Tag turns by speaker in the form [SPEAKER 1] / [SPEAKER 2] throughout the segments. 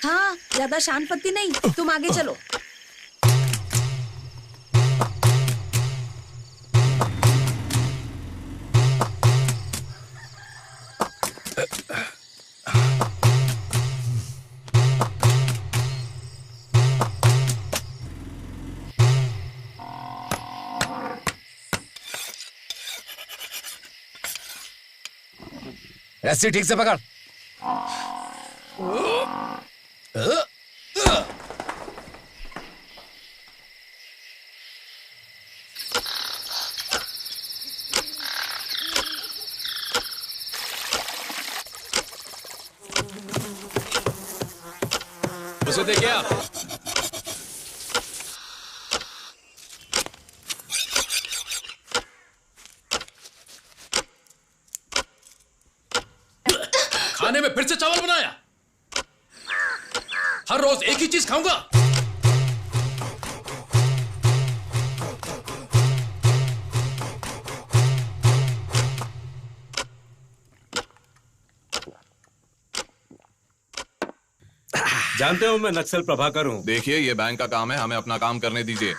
[SPEAKER 1] हाँ, ज्यादा शांत पत्ती नहीं, तुम आगे चलो।
[SPEAKER 2] रस्सी ठीक से पकड़।
[SPEAKER 3] उसे देखिए आप। खाने में फिर से चावल बनाया। हर रोज एक ही चीज खाऊंगा।
[SPEAKER 4] जानते हो मैं नक्सल प्रभाकर हूँ।
[SPEAKER 5] देखिए ये बैंक का काम है, हमें अपना काम करने दीजिए।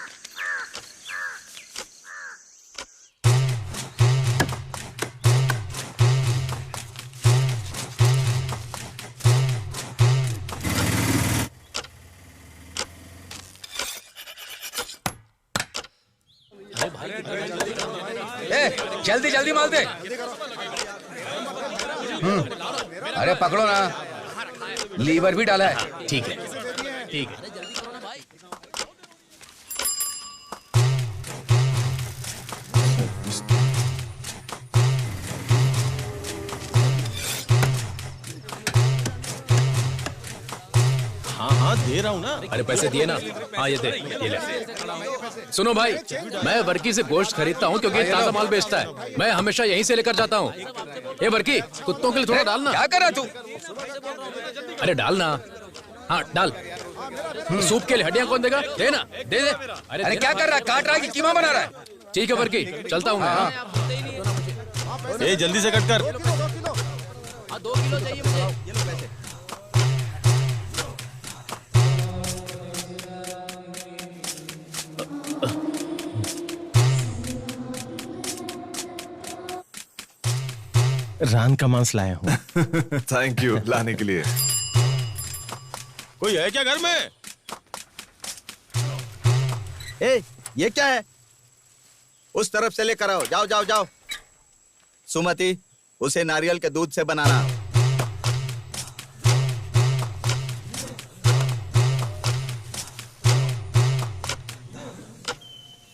[SPEAKER 2] जल्दी जल्दी माल दे। अरे पकड़ो ना, लीवर भी डाला है।
[SPEAKER 3] ठीक है, ठीक है।
[SPEAKER 4] हाँ दे रहा हूँ ना।
[SPEAKER 3] अरे पैसे दिए ना। हाँ ये दे, ये ले। सुनो भाई, मैं वर्की से गोश्त खरीदता हूँ क्योंकि ताजा माल बेचता है। मैं हमेशा यहीं से लेकर जाता हूँ। ये वर्की, कुत्तों के लिए थोड़ा डालना।
[SPEAKER 2] क्या कर रहा तू?
[SPEAKER 3] अरे डालना। हाँ डाल। सूप के लिए हड्डियां कौन देगा? दे ना, दे दे।
[SPEAKER 2] अरे क्या कर रहा है? काट रहा है कि कीमा बना रहा है?
[SPEAKER 3] ठीक है वर्की, चलता हूँ मैं।
[SPEAKER 4] ए जल्दी से कट कर।
[SPEAKER 3] 2 किलो चाहिए मुझे।
[SPEAKER 4] रान का मांस लाया हूँ।
[SPEAKER 5] थैंक यू लाने के लिए।
[SPEAKER 4] कोई है क्या घर में?
[SPEAKER 6] ए, ये क्या है? उस तरफ से लेकर आओ। जाओ जाओ जाओ। सुमति, उसे नारियल के दूध से बनाना।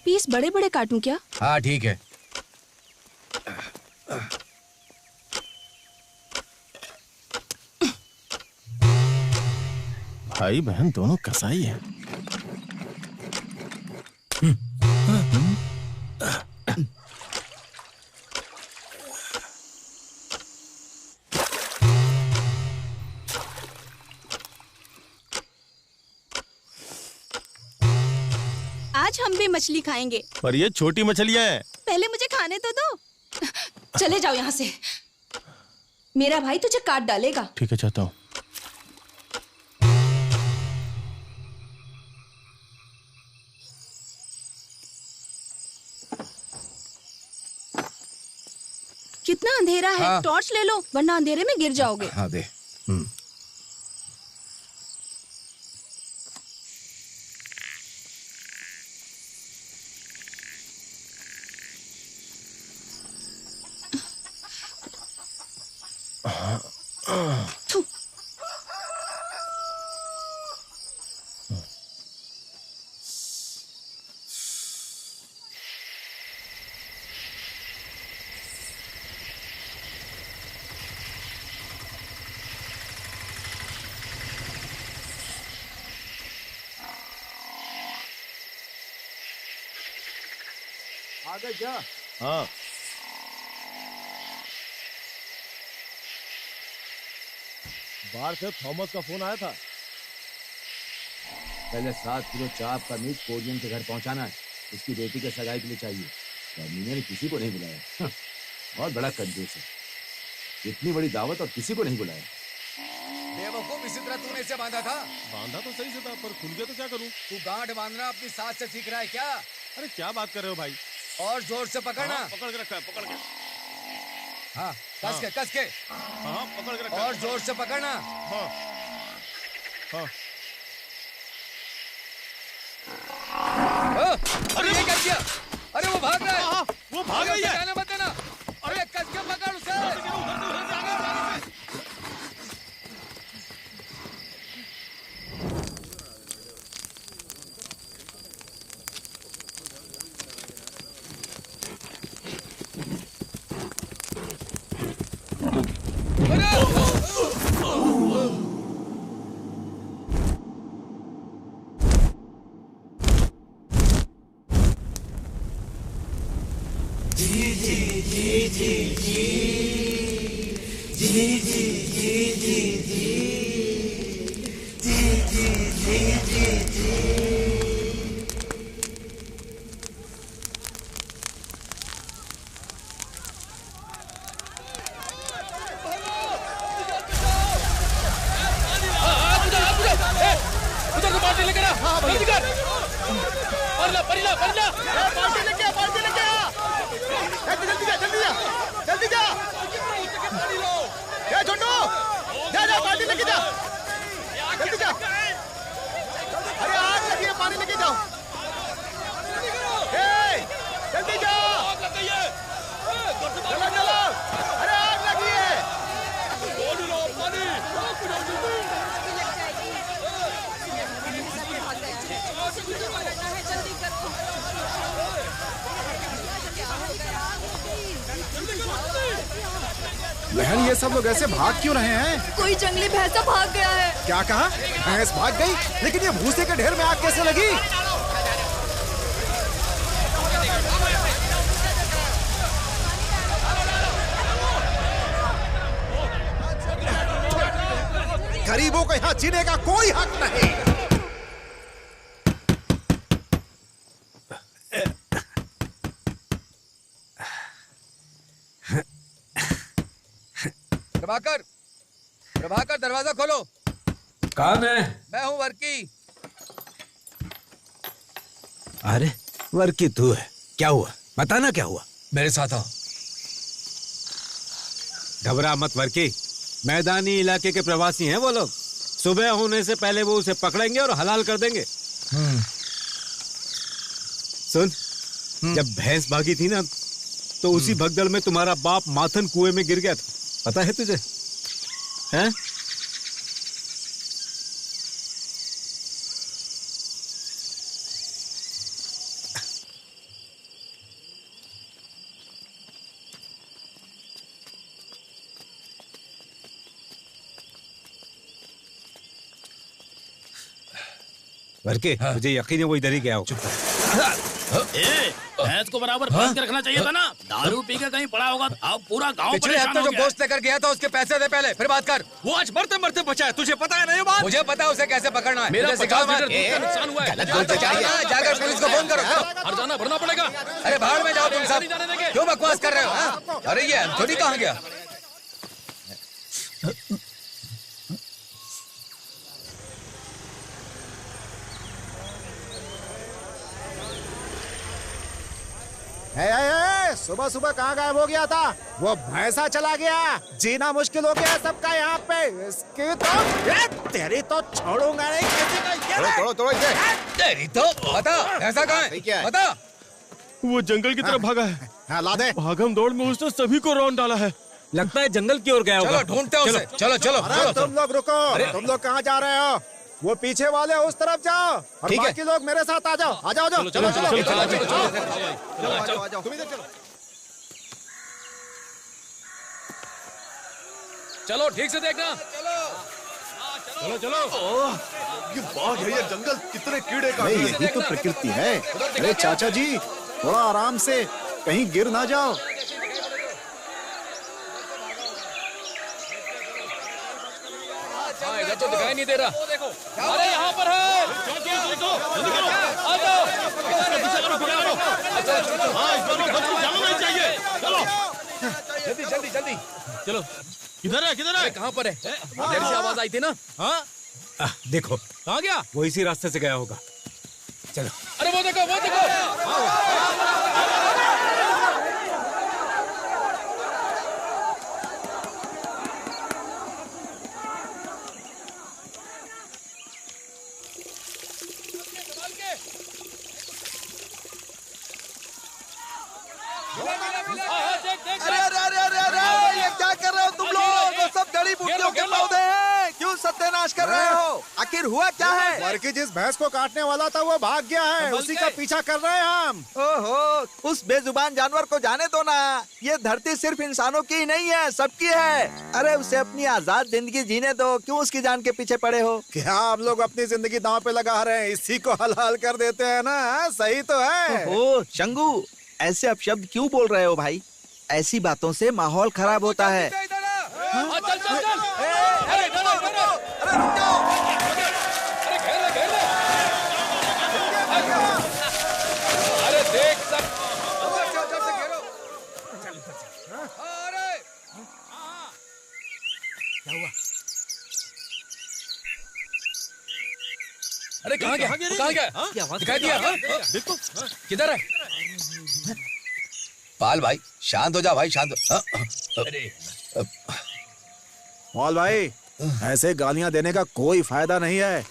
[SPEAKER 1] पीस बड़े बड़े काटूं क्या?
[SPEAKER 2] हाँ ठीक है।
[SPEAKER 4] भाई बहन दोनों कसाई है।
[SPEAKER 1] आज हम भी मछली खाएंगे।
[SPEAKER 4] पर ये छोटी मछलियां हैं।
[SPEAKER 1] पहले मुझे खाने तो दो। चले जाओ यहाँ से। मेरा भाई तुझे काट डालेगा।
[SPEAKER 4] ठीक है, चाहता हूँ।
[SPEAKER 1] कितना अंधेरा है।
[SPEAKER 2] हाँ।
[SPEAKER 1] टॉर्च ले लो वरना अंधेरे में गिर जाओगे।
[SPEAKER 2] हाँ दे।
[SPEAKER 1] थू,
[SPEAKER 7] आ गए क्या? हाँ। बाहर से थॉमस का फोन आया था।
[SPEAKER 2] पहले 7 किलो चाप का मीट कोरियन के घर पहुंचाना है, उसकी बेटी के सगाई के लिए चाहिए। टर्मिनल ने किसी को नहीं बुलाया। बहुत बड़ा कंजूस है, इतनी बड़ी दावत और किसी को नहीं बुलाया। बेवकूफ, इसी तरह तूने इसे बांधा था।
[SPEAKER 7] बांधा तो सही से था, पर खुल गया तो क्या करूं?
[SPEAKER 2] तू गांठ बांधना अपनी सास से सीख रहा है क्या?
[SPEAKER 7] अरे क्या बात कर रहे हो भाई?
[SPEAKER 2] और जोर से पकड़ना।
[SPEAKER 7] हाँ, पकड़ के रखा है, पकड़ के।
[SPEAKER 2] हाँ, कस के, कस के।
[SPEAKER 7] हाँ, पकड़ के रखा है।
[SPEAKER 2] और जोर से पकड़ना।
[SPEAKER 7] हाँ, हाँ।
[SPEAKER 2] अरे ये क्या किया? अरे वो भाग रहा है।
[SPEAKER 7] हाँ, वो भाग रही है।
[SPEAKER 2] जाने मत देना। अरे कस के पकड़ उसे।
[SPEAKER 8] बहन, ये सब लोग ऐसे भाग क्यों रहे हैं?
[SPEAKER 1] कोई जंगली भैंसा भाग गया है।
[SPEAKER 8] क्या कहा? भैंस भाग गई? लेकिन ये भूसे के ढेर में आग कैसे लगी? गरीबों को यहाँ जीने का कोई हक नहीं।
[SPEAKER 2] प्रभाकर, प्रभाकर, दरवाजा खोलो।
[SPEAKER 4] कौन है?
[SPEAKER 2] मैं हूँ वर्की।
[SPEAKER 9] अरे वर्की तू है? क्या हुआ, बताना क्या हुआ?
[SPEAKER 2] मेरे साथ आओ।
[SPEAKER 9] घबरा मत वर्की, मैदानी इलाके के प्रवासी हैं वो लोग। सुबह होने से पहले वो उसे पकड़ेंगे और हलाल कर देंगे। सुन, जब भैंस भागी थी ना, तो उसी भगदड़ में तुम्हारा बाप माथन कुएं में गिर गया था, पता है तुझे? हैं? वर्के, मुझे यकीन है वो इधर ही गया हो।
[SPEAKER 10] भैंस को बराबर बांध के रखना चाहिए था ना। दारू पी के कहीं पड़ा होगा, अब पूरा गांव
[SPEAKER 2] पिछले
[SPEAKER 10] परेशान
[SPEAKER 2] हफ्ते
[SPEAKER 10] हो
[SPEAKER 2] जो
[SPEAKER 10] गया।
[SPEAKER 2] गोश्त लेकर गया था उसके पैसे दे पहले, फिर बात कर।
[SPEAKER 6] वो आज मरते मरते बचा है, तुझे पता है ना ये बात?
[SPEAKER 2] मुझे पता है उसे कैसे पकड़ना है।
[SPEAKER 3] मेरा
[SPEAKER 2] मुझे सिखाओ
[SPEAKER 3] 50
[SPEAKER 2] मत।
[SPEAKER 3] लीटर दूध का नुकसान हुआ है।
[SPEAKER 2] जाकर पुलिस को फोन करो।
[SPEAKER 3] हरजाना भरना पड़ेगा।
[SPEAKER 2] अरे भाड़ में जाओ तुम सब, क्यों बकवास कर रहे हो? हाँ? अरे ये एंथोनी कहाँ गया?
[SPEAKER 8] सुबह सुबह कहाँ गायब हो गया था? वो भैंसा चला गया। जीना मुश्किल हो गया सबका यहाँ पे। इसकी तो तेरी तो छोड़ूंगा नहीं।
[SPEAKER 6] तोड़ो इसे।
[SPEAKER 2] तेरी तो बता, ऐसा कहाँ है?
[SPEAKER 6] क्या है?
[SPEAKER 2] बता।
[SPEAKER 7] वो जंगल की तरफ भागा है।
[SPEAKER 8] हाँ, ला दे।
[SPEAKER 7] भागम दौड़ में उसने सभी को रौंद डाला है।
[SPEAKER 9] लगता है जंगल की ओर गया होगा।
[SPEAKER 2] चलो ढूंढते हैं उसे। चलो चलो
[SPEAKER 8] अरे तुम लोग रुको। तुम लोग कहाँ जा रहे हो? वो पीछे वाले उस तरफ जाओ और बाकी लोग मेरे साथ आ जाओ। आ जाओ, चलो चलो चलो
[SPEAKER 6] तुम इधर चलो।
[SPEAKER 3] चलो ठीक से देखना।
[SPEAKER 7] चलो चलो।
[SPEAKER 5] ये बाघ है, ये जंगल, कितने कीड़े का।
[SPEAKER 8] यही तो प्रकृति है। अरे चाचा जी, थोड़ा आराम से। कहीं गिर ना जाओ।
[SPEAKER 3] हाँ, इधर तो दिखाई नहीं दे रहा। अरे यहाँ पर है। आ जाओ।
[SPEAKER 7] जल्दी जल्दी जल्दी चलो। किधर है किधर है?
[SPEAKER 3] कहाँ पर है? देर से आवाज आई थी ना।
[SPEAKER 7] हाँ
[SPEAKER 9] देखो
[SPEAKER 7] कहाँ गया?
[SPEAKER 9] वो इसी रास्ते से गया होगा। चलो।
[SPEAKER 3] अरे वो देखो वो देखो।
[SPEAKER 6] अरे अरे अरे अरे अरे ये क्या कर रहे हो तुम लोग? वो सब जड़ी बूटियों के पौधे हैं। क्यों सत्यानाश कर रहे हो? आखिर हुआ क्या है?
[SPEAKER 8] वर्की जिस भैंस को काटने वाला था वो भाग गया है, उसी का पीछा कर रहे हैं हम।
[SPEAKER 6] ओहो, उस बेजुबान जानवर को जाने दो ना। ये धरती सिर्फ इंसानों की ही नहीं है, सबकी है। अरे उसे अपनी आजाद जिंदगी जीने दो, क्यों उसकी जान के पीछे पड़े हो?
[SPEAKER 8] क्या आप लोग अपनी जिंदगी दांव पे लगा रहे हैं? इसी को हलाल कर देते हैं ना। सही तो है।
[SPEAKER 6] ओह शंगू, ऐसे अपशब्द क्यों बोल रहे हो भाई? ऐसी बातों से माहौल खराब होता है।
[SPEAKER 3] हाँ, चल चल चल।
[SPEAKER 6] अरे रुक जाओ।
[SPEAKER 3] अरे घेर ले घेर ले। अरे देख सब। अरे कहाँ गया? कहाँ गया? दिखाई दिया?
[SPEAKER 7] देखो
[SPEAKER 3] किधर है?
[SPEAKER 2] पाल भाई शांत हो जा भाई, शांत हो।
[SPEAKER 8] मौल भाई, ऐसे गालियां देने का कोई फायदा नहीं है।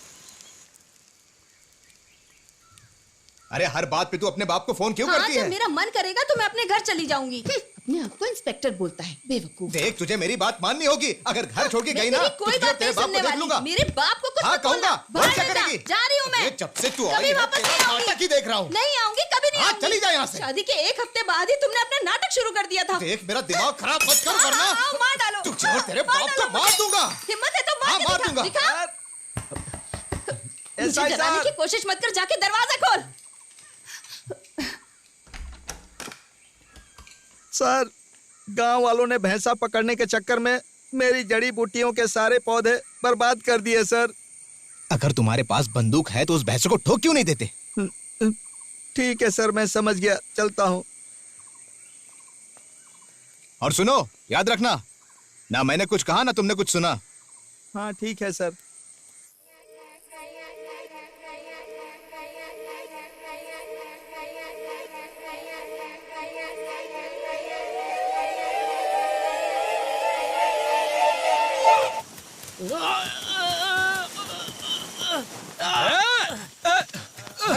[SPEAKER 5] अरे हर बात पे तू अपने बाप को फोन क्यों
[SPEAKER 1] हाँ,
[SPEAKER 5] करती
[SPEAKER 1] जब
[SPEAKER 5] है?
[SPEAKER 1] मेरा मन करेगा तो मैं अपने घर चली जाऊंगी। अपने आप को इंस्पेक्टर बोलता है, बेवकूफ।
[SPEAKER 5] देख तुझे मेरी बात माननी होगी। अगर घर छोड़ के गई ना
[SPEAKER 1] मेरी कोई
[SPEAKER 5] तो
[SPEAKER 1] बात
[SPEAKER 5] तेरे
[SPEAKER 1] नहीं
[SPEAKER 5] बाप
[SPEAKER 1] सुनने
[SPEAKER 5] को देख
[SPEAKER 1] वाली।
[SPEAKER 5] लूंगा।
[SPEAKER 1] मेरे बाप को कुछ
[SPEAKER 5] हाँ
[SPEAKER 1] मत बोलना।
[SPEAKER 5] कहूंगा। बोल
[SPEAKER 1] बाहर
[SPEAKER 5] क्या
[SPEAKER 1] नहीं जा।
[SPEAKER 5] करेगी?
[SPEAKER 1] जा रही हूँ मैं।
[SPEAKER 5] अरे, जब से तू आई
[SPEAKER 1] कभी
[SPEAKER 5] है,
[SPEAKER 1] वापस
[SPEAKER 5] तेरा
[SPEAKER 1] नहीं आऊंगी।
[SPEAKER 5] नाटक ही देख रहा हूँ।
[SPEAKER 1] नहीं आऊंगी, कभी नहीं
[SPEAKER 5] हाँ,
[SPEAKER 1] आऊंगी।
[SPEAKER 5] चली जा यहाँ से।
[SPEAKER 1] शादी के एक हफ्ते बाद ही तुमने अपना नाटक शुरू कर दिया था।
[SPEAKER 5] देख मेरा दिमाग खराब मत कर वरना
[SPEAKER 1] हाँ, मार डालो।
[SPEAKER 5] तुझे और तेरे
[SPEAKER 1] मार
[SPEAKER 5] बाप को
[SPEAKER 1] डालो
[SPEAKER 5] मार
[SPEAKER 1] मुझे।
[SPEAKER 5] दूंगा।
[SPEAKER 1] हिम्मत है तो मार
[SPEAKER 5] हाँ,
[SPEAKER 1] के
[SPEAKER 5] मार
[SPEAKER 1] दिखा,
[SPEAKER 5] दूंगा।
[SPEAKER 1] दिखा। मुझे
[SPEAKER 6] ऐसा ही
[SPEAKER 1] डराने
[SPEAKER 6] सर।
[SPEAKER 1] की कोशिश मत कर, जाके दरवाजा खोल।
[SPEAKER 6] सर, गांव वालों ने भैंसा पकड़ने के चक्कर में मेरी जड़ी बूटियों के सारे पौधे बर्बाद कर दिए सर।
[SPEAKER 5] अगर तुम्हारे पास बंदूक है तो उस भैंस को ठोक क्यों नहीं देते?
[SPEAKER 6] ठीक है सर, मैं समझ गया, चलता हूँ।
[SPEAKER 5] और सुनो, याद रखना, ना मैंने कुछ कहा ना तुमने कुछ सुना।
[SPEAKER 6] हाँ ठीक है सर।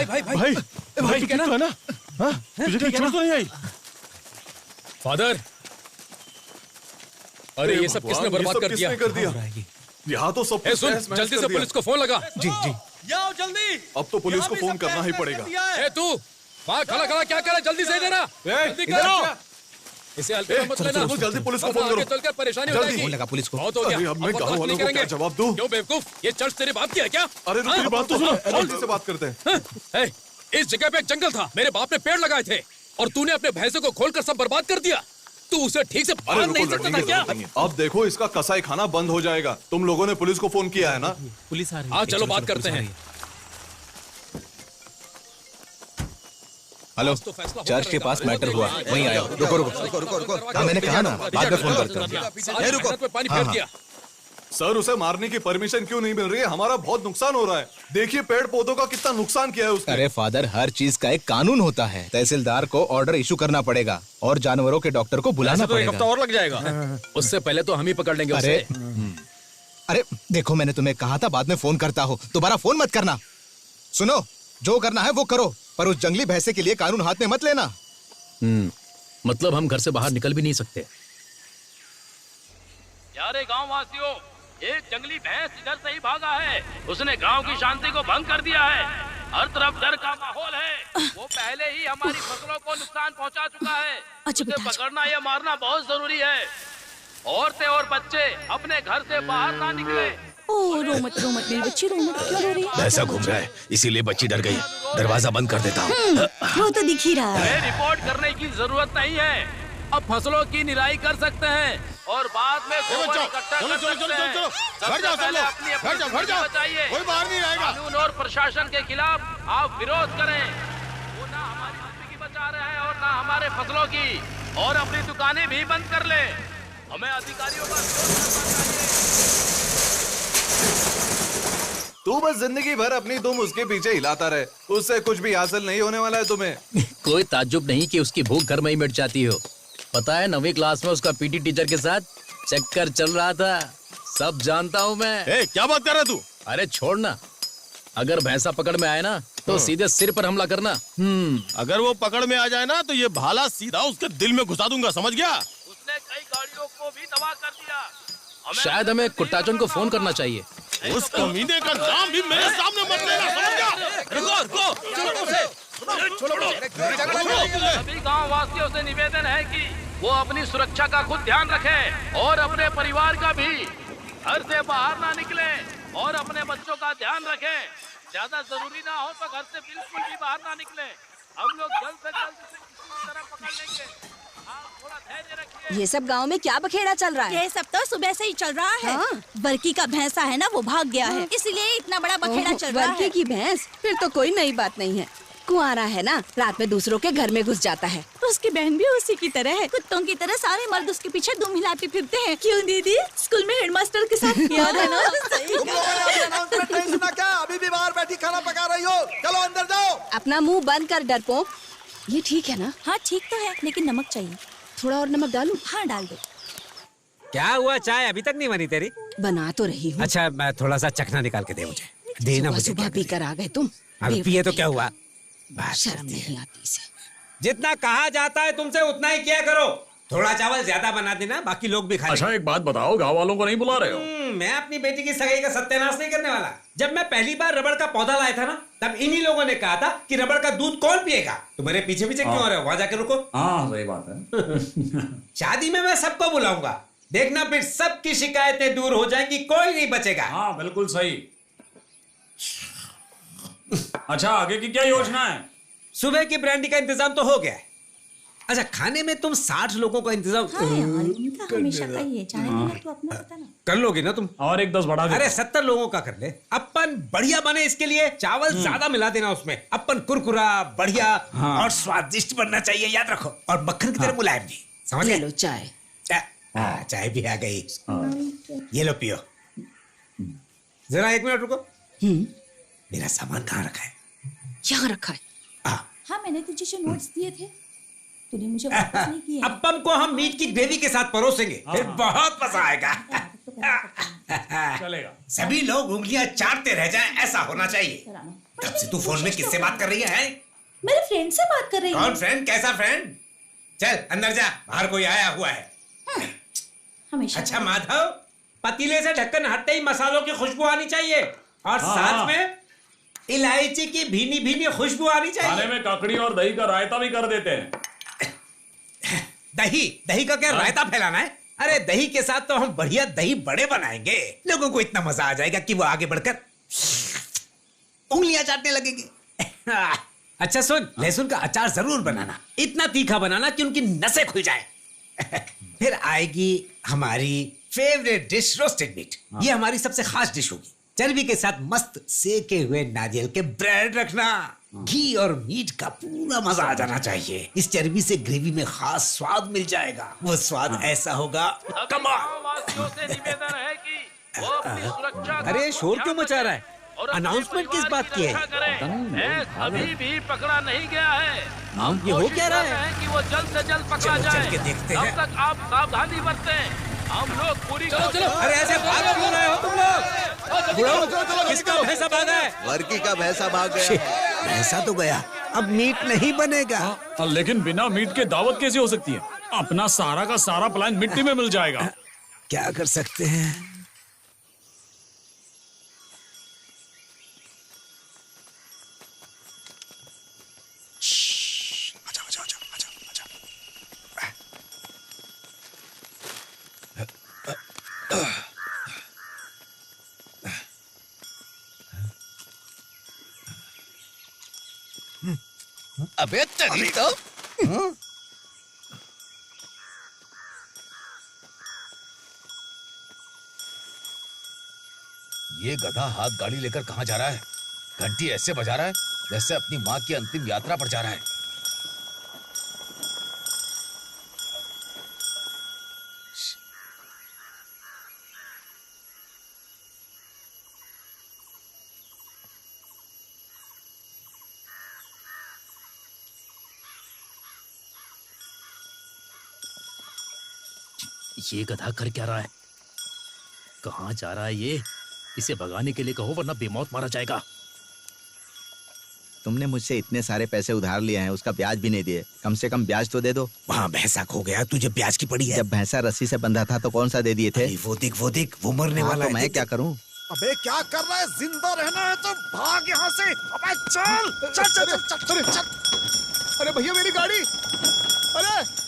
[SPEAKER 3] भाई
[SPEAKER 7] भाई भाई ठीक है ना? हाँ, तुझे कहीं चोट तो नहीं आई?
[SPEAKER 3] फादर, अरे ये सब किसने बर्बाद कर दिया?
[SPEAKER 11] यहाँ तो सब
[SPEAKER 3] ए, सुन, जल्दी से पुलिस को फोन लगा।
[SPEAKER 9] जी जी।
[SPEAKER 7] जाओ जल्दी।
[SPEAKER 11] अब तो पुलिस को फोन करना ही पड़ेगा।
[SPEAKER 3] ए तू, वहाँ खड़ा खड़ा क्या कर रहा है? जल्दी से इधर आ। जल्दी करो। इसे हल्के में मत लेना।
[SPEAKER 11] जल्दी पुलिस को
[SPEAKER 3] वरना
[SPEAKER 11] फोन करो।
[SPEAKER 3] आगे चलकर परेशानी हो जाएगी।
[SPEAKER 5] फोन लगा पुलिस को।
[SPEAKER 3] बहुत हो गया।
[SPEAKER 11] अरे अब मैं
[SPEAKER 3] अब
[SPEAKER 11] गाँव
[SPEAKER 3] बर्दाश्त
[SPEAKER 11] वालों
[SPEAKER 3] नहीं
[SPEAKER 11] को क्या
[SPEAKER 3] करेंगे।
[SPEAKER 11] जवाब दूं?
[SPEAKER 3] क्यों बेवकूफ? ये चर्च तेरे बाप की है क्या?
[SPEAKER 11] अरे रुक, मेरी बात तो सुनो। जल्दी से बात करते हैं।
[SPEAKER 3] ए, इस जगह पे एक जंगल था, मेरे बाप ने पेड़ लगाए थे और तूने अपने भैंसे को खोलकर सब बर्बाद कर दिया। तू उसे ठीक से
[SPEAKER 11] अरे
[SPEAKER 3] पाल
[SPEAKER 11] रुको,
[SPEAKER 3] नहीं सकता
[SPEAKER 11] लड़ने
[SPEAKER 3] था
[SPEAKER 11] की
[SPEAKER 3] क्या?
[SPEAKER 11] जरूरत नहीं है। अब देखो इसका कसाई खाना बंद हो जाएगा। तुम लोगों ने पुलिस को फोन किया है ना?
[SPEAKER 7] पुलिस आ रही है।
[SPEAKER 3] हाँ चलो बात करते हैं।
[SPEAKER 5] हेलो,
[SPEAKER 3] तो फैसला होकर
[SPEAKER 5] चर्च के
[SPEAKER 3] रहेगा।
[SPEAKER 5] पास मैटर हुआ, वहीं आया। रुको रुको रुको। हाँ, मैंने कहा ना, बाद में फोन करता हूँ।
[SPEAKER 3] सारी मेहनत पे पानी फेर दिया।
[SPEAKER 11] सर, उसे मारने की परमिशन क्यों नहीं मिल रही है? हमारा बहुत नुकसान हो रहा है। देखिए पेड़ पौधों का कितना नुकसान किया है उसने।
[SPEAKER 5] अरे फादर, हर चीज का एक कानून होता है। तहसीलदार को ऑर्डर इशू करना पड़ेगा और जानवरों के डॉक्टर को बुलाना
[SPEAKER 3] तो एक हफ्ता
[SPEAKER 5] पड़ेगा।
[SPEAKER 3] और लग जाएगा। उससे पहले तो हम ही पकड़ लेंगे
[SPEAKER 5] अरे
[SPEAKER 3] उसे।
[SPEAKER 5] अरे देखो, मैंने तुम्हें कहा था बाद में फोन करता हो, दोबारा फोन मत करना। सुनो, जो करना है वो करो, पर उस जंगली भैंसे के लिए कानून हाथ में मत लेना।
[SPEAKER 3] मतलब हम घर से बाहर निकल भी नहीं सकते।
[SPEAKER 10] यारे गांव वासियों, एक जंगली भैंस इधर से ही भागा है। उसने गांव की शांति को भंग कर दिया है। हर तरफ डर का माहौल है। वो पहले ही हमारी फसलों को नुकसान पहुंचा चुका है।
[SPEAKER 1] अच्छा
[SPEAKER 10] उसे
[SPEAKER 1] बेटा,
[SPEAKER 10] पकड़ना या मारना बहुत जरूरी है। औरतें और बच्चे अपने घर से बाहर ना निकले।
[SPEAKER 1] ओ रो मत मेरी बच्ची, रो मत। क्यों रो रही है?
[SPEAKER 3] भैंसा घूम रहा है, इसीलिए बच्ची डर गई। दरवाजा बंद कर देता हूँ।
[SPEAKER 1] वो तो दिख ही रहा है।
[SPEAKER 10] रिपोर्ट करने की जरूरत नहीं है। अब फसलों की निराई कर सकते हैं और बाद में गोबर इकट्ठा कर सकते हैं। सबसे पहले अपनी जिंदगी बचाइए।
[SPEAKER 7] कोई बाहर नहीं आएगा।
[SPEAKER 10] कानून और प्रशासन के खिलाफ आप विरोध करें। वो ना हमारी जिंदगी बचा रहे हैं और ना हमारे फसलों की, और अपनी दुकानें भी बंद कर ले। हमें अधिकारियों का
[SPEAKER 11] तू बस जिंदगी भर अपनी दुम उसके पीछे हिलाता रहे, उससे कुछ भी हासिल नहीं होने वाला है तुम्हें।
[SPEAKER 3] कोई ताज्जुब नहीं कि उसकी भूख घर में ही मिट जाती हो। पता है 9वीं क्लास में उसका पीटी टीचर के साथ चक्कर चल रहा था। सब जानता हूँ मैं।
[SPEAKER 7] क्या बात कर रहा है तू?
[SPEAKER 3] अरे छोड़ना, अगर भैंसा पकड़ में आए ना तो सीधे सिर पर हमला करना।
[SPEAKER 7] अगर वो पकड़ में आ जाए ना तो ये भाला सीधा उसके दिल में घुसा दूंगा, समझ गया?
[SPEAKER 10] उसने कई गाड़ियों को भी तबाह कर दिया।
[SPEAKER 3] शायद हमें कुट्टाचन को फोन करना चाहिए।
[SPEAKER 7] उस कमीने का नाम भी मेरे सामने मत लेना, समझ गया?
[SPEAKER 10] सभी गांव वासियों से निवेदन है कि वो अपनी सुरक्षा का खुद ध्यान रखें और अपने परिवार का भी। घर से बाहर ना निकले और अपने बच्चों का ध्यान रखें। ज्यादा जरूरी ना हो तो घर से बिल्कुल भी बाहर ना निकले। हम लोग जल्द से जल्द इसे किसी तरह पकड़ लेंगे। आप थोड़ा धैर्य रखिए।
[SPEAKER 1] ये सब गांव में क्या बखेड़ा चल रहा है?
[SPEAKER 12] ये सब तो सुबह से ही चल रहा है।
[SPEAKER 1] हाँ।
[SPEAKER 12] वर्की का भैंसा है ना, वो भाग गया है, इसलिए इतना बड़ा बखेड़ा चल रहा है।
[SPEAKER 1] वर्की की भैंस? फिर तो कोई नई बात नहीं है। कुंवारा है ना, रात में दूसरों के घर में घुस जाता है।
[SPEAKER 12] उसकी बहन भी उसी की तरह है। कुत्तों की तरह सारे मर्द उसके पीछे दुम हिलाते फिरते हैं। क्यों दीदी? स्कूल में हेडमास्टर के साथ याद है ना?
[SPEAKER 6] तुम लोगों ने अभी अनाउंसमेंट नहीं सुना क्या? अभी भी बाहर बैठी खाना पका रही हो? चलो अंदर जाओ।
[SPEAKER 1] अपना मुंह बंद कर डरपोक। ये ठीक है ना?
[SPEAKER 12] हाँ ठीक तो है, लेकिन नमक चाहिए।
[SPEAKER 1] थोड़ा और नमक डालूं?
[SPEAKER 12] हाँ डाल दो।
[SPEAKER 9] क्या हुआ, चाय अभी तक नहीं बनी तेरी?
[SPEAKER 1] बना तो रही हूँ।
[SPEAKER 9] अच्छा, मैं थोड़ा सा चखना निकाल के दे मुझे। देना मुझे।
[SPEAKER 1] सुबह पी कर आ गए तुम।
[SPEAKER 9] अभी पिए तो क्या हुआ?
[SPEAKER 1] शर्म नहीं आती इसे।
[SPEAKER 9] जितना कहा जाता है तुमसे उतना ही किया करो। थोड़ा चावल ज्यादा बना देना, बाकी लोग भी खा लेंगे।
[SPEAKER 3] अच्छा एक बात बताओ, गाँव वालों को नहीं बुला रहे हो?
[SPEAKER 9] मैं अपनी बेटी की सगाई का सत्यानाश नहीं करने वाला। जब मैं पहली बार रबड़ का पौधा लाया था ना, तब इन्हीं लोगों ने कहा था कि रबड़ का दूध कौन पिएगा। तुम्हारे पीछे पीछे क्यों आ रहे हो? वहां जाके रुको।
[SPEAKER 3] हाँ सही बात है।
[SPEAKER 9] शादी में मैं सबको बुलाऊंगा, देखना फिर सबकी शिकायतें दूर हो जाएंगी, कोई नहीं बचेगा।
[SPEAKER 3] हाँ बिल्कुल सही। अच्छा आगे की क्या योजना है?
[SPEAKER 9] सुबह की ब्रांडी का इंतजाम तो हो गया है। अच्छा, खाने में तुम 60 लोगों का इंतजाम
[SPEAKER 12] उनका हमेशा का ही है, जाने देना तो अपना पता ना।
[SPEAKER 9] कर लोगे ना तुम?
[SPEAKER 3] और एक 10 बढ़ा दे।
[SPEAKER 9] अरे 70 लोगों का कर ले। अपन बढ़िया बने इसके लिए चावल ज्यादा मिला देना उसमें। अपन कुरकुरा बढ़िया और स्वादिष्ट बनना चाहिए, याद रखो। और मक्खन की तरह मुलायम भी, समझ
[SPEAKER 1] ले
[SPEAKER 9] गए?
[SPEAKER 1] लो चाय।
[SPEAKER 9] चाय भी आ गई। ये लो पियो। जरा 1 मिनट रुको। मेरा सामान कहाँ रखा है?
[SPEAKER 1] यहाँ रखा है।
[SPEAKER 12] हाँ मैंने तुझे जो नोट्स दिए थे, तूने मुझे वापस नहीं किए।
[SPEAKER 9] अपन को हम मीट की ग्रेवी के साथ परोसेंगे, फिर बहुत मजा आएगा।
[SPEAKER 3] चलेगा।
[SPEAKER 9] सभी लोग उंगलियां चाटते रह जाएं, ऐसा होना चाहिए। तब से तू फोन में किससे बात कर रही है?
[SPEAKER 12] मेरे फ्रेंड से बात कर रही हूँ।
[SPEAKER 9] कौन फ्रेंड? कैसा फ्रेंड? चल अंदर जा, बाहर कोई आया हुआ है।
[SPEAKER 12] हमेशा।
[SPEAKER 9] अच्छा माधव, पतीले से ढक्कन हटते ही मसालों की खुशबू आनी चाहिए, और साथ में इलायची की भीनी भीनी खुशबू आनी चाहिए।
[SPEAKER 3] खाने में काकड़ी और दही का रायता भी कर देते हैं।
[SPEAKER 9] दही का क्या रायता फैलाना है? अरे दही के साथ तो हम बढ़िया दही बड़े बनाएंगे। लोगों को इतना मजा आ जाएगा कि वो आगे बढ़कर उंगलियां चाटने लगेंगे। अच्छा सुन, लहसुन का अचार जरूर बनाना, इतना तीखा बनाना कि उनकी नसें खुल जाए। फिर आएगी हमारी फेवरेट डिश, रोस्टेड मीट। ये हमारी सबसे खास डिश होगी। चर्बी के साथ मस्त सेके हुए नारियल के ब्रेड रखना। घी और मीट का पूरा मजा आ जाना चाहिए। इस चर्बी से ग्रेवी में खास स्वाद मिल जाएगा। वो स्वाद ऐसा होगा
[SPEAKER 10] वासियों से निवेदन है कि वो अपनी सुरक्षा का
[SPEAKER 9] अरे शोर क्यों मचा रहा है?
[SPEAKER 10] और अपने
[SPEAKER 9] अनाउंसमेंट किस
[SPEAKER 10] परिवार
[SPEAKER 9] बात
[SPEAKER 10] की
[SPEAKER 9] की है?
[SPEAKER 10] रक्षा करें। भैंस अभी भी पकड़ा नहीं गया है।
[SPEAKER 9] नाम ये हो क्या रहा है?
[SPEAKER 10] कि वो जल्द से जल्द पकड़ा
[SPEAKER 9] चलो,
[SPEAKER 10] जाए।
[SPEAKER 9] चल के देखते
[SPEAKER 10] तब
[SPEAKER 9] हैं।
[SPEAKER 10] तक आप सावधानी बरतें। हम लोग पूरी
[SPEAKER 9] अरे ऐसे भाग क्यों रहे हो तुम लोग? बुढ़ो, किसका भैंसा भागा है?
[SPEAKER 6] वर्की का भैंसा भाग गया।
[SPEAKER 9] भैंसा तो गया, अब मीट नहीं बनेगा।
[SPEAKER 3] लेकिन बिना मीट के दावत कैसे हो सकती है? अपना सारा का सारा प्लान मिट्टी में मिल जाएगा।
[SPEAKER 9] क्या कर सकते हैं?
[SPEAKER 3] अबे तेरी तो ये गधा हाथ गाड़ी लेकर कहाँ जा रहा है? घंटी ऐसे बजा रहा है जैसे अपनी माँ की अंतिम यात्रा पर जा रहा है। ये गधा कर क्या रहा है? कहाँ जा रहा है ये? इसे भगाने के लिए कहो वरना बेमौत मारा जाएगा।
[SPEAKER 6] तुमने मुझसे इतने सारे पैसे उधार लिए हैं, उसका ब्याज भी नहीं दिए। कम से कम ब्याज तो दे दो।
[SPEAKER 9] वहाँ भैंसा खो गया, तुझे ब्याज की पड़ी है।
[SPEAKER 6] जब भैंसा रस्सी से बंधा था तो कौन सा दे दिए थे?
[SPEAKER 9] वो देख वो मरने वाला
[SPEAKER 6] तो
[SPEAKER 9] है।
[SPEAKER 6] मैं क्या करूं?
[SPEAKER 8] अबे क्या कर रहा है? जिंदा रहना है तो भाग यहाँ से। अबे चल चल चल चल चल चल।
[SPEAKER 5] अरे भैया मेरी गाड़ी! अरे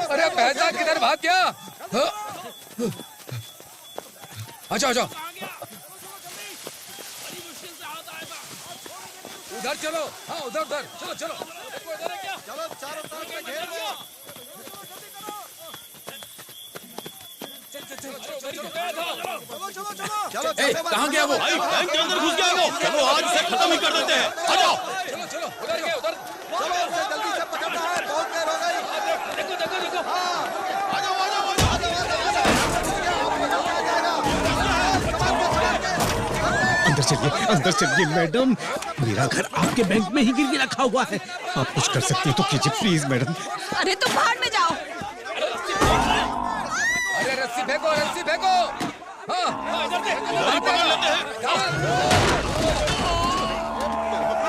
[SPEAKER 3] अरे भैंसा किधर भाग गया? अच्छा अच्छा उधर चलो। हाँ उधर उधर चलो चलो
[SPEAKER 8] चलो चारों तरफ से घेर लो।
[SPEAKER 3] चलो कहाँ गया वो?
[SPEAKER 7] भाई बैंक के अंदर घुस गया वो। चलो आज से खत्म ही कर देते हैं। आ जाओ।
[SPEAKER 3] चलो चलो उधर गया उधर।
[SPEAKER 6] चलो उसे जल्दी से पकड़ना है, बहुत देर हो गई।
[SPEAKER 3] देखो देखो देखो।
[SPEAKER 6] आ जाओ आ जाओ आ जाओ।
[SPEAKER 8] अंदर चलिए मैडम। मेरा घर आपके बैंक में ही गिरवी रखा हुआ है। आप कुछ कर सकती हैं तो कीजिए प्लीज मैडम।
[SPEAKER 1] अरे तुम भाड़ में जाओ।
[SPEAKER 3] अरे रस्सी फेंको रस्सी फेंको। हाँ
[SPEAKER 7] इधर पकड़ लेते हैं।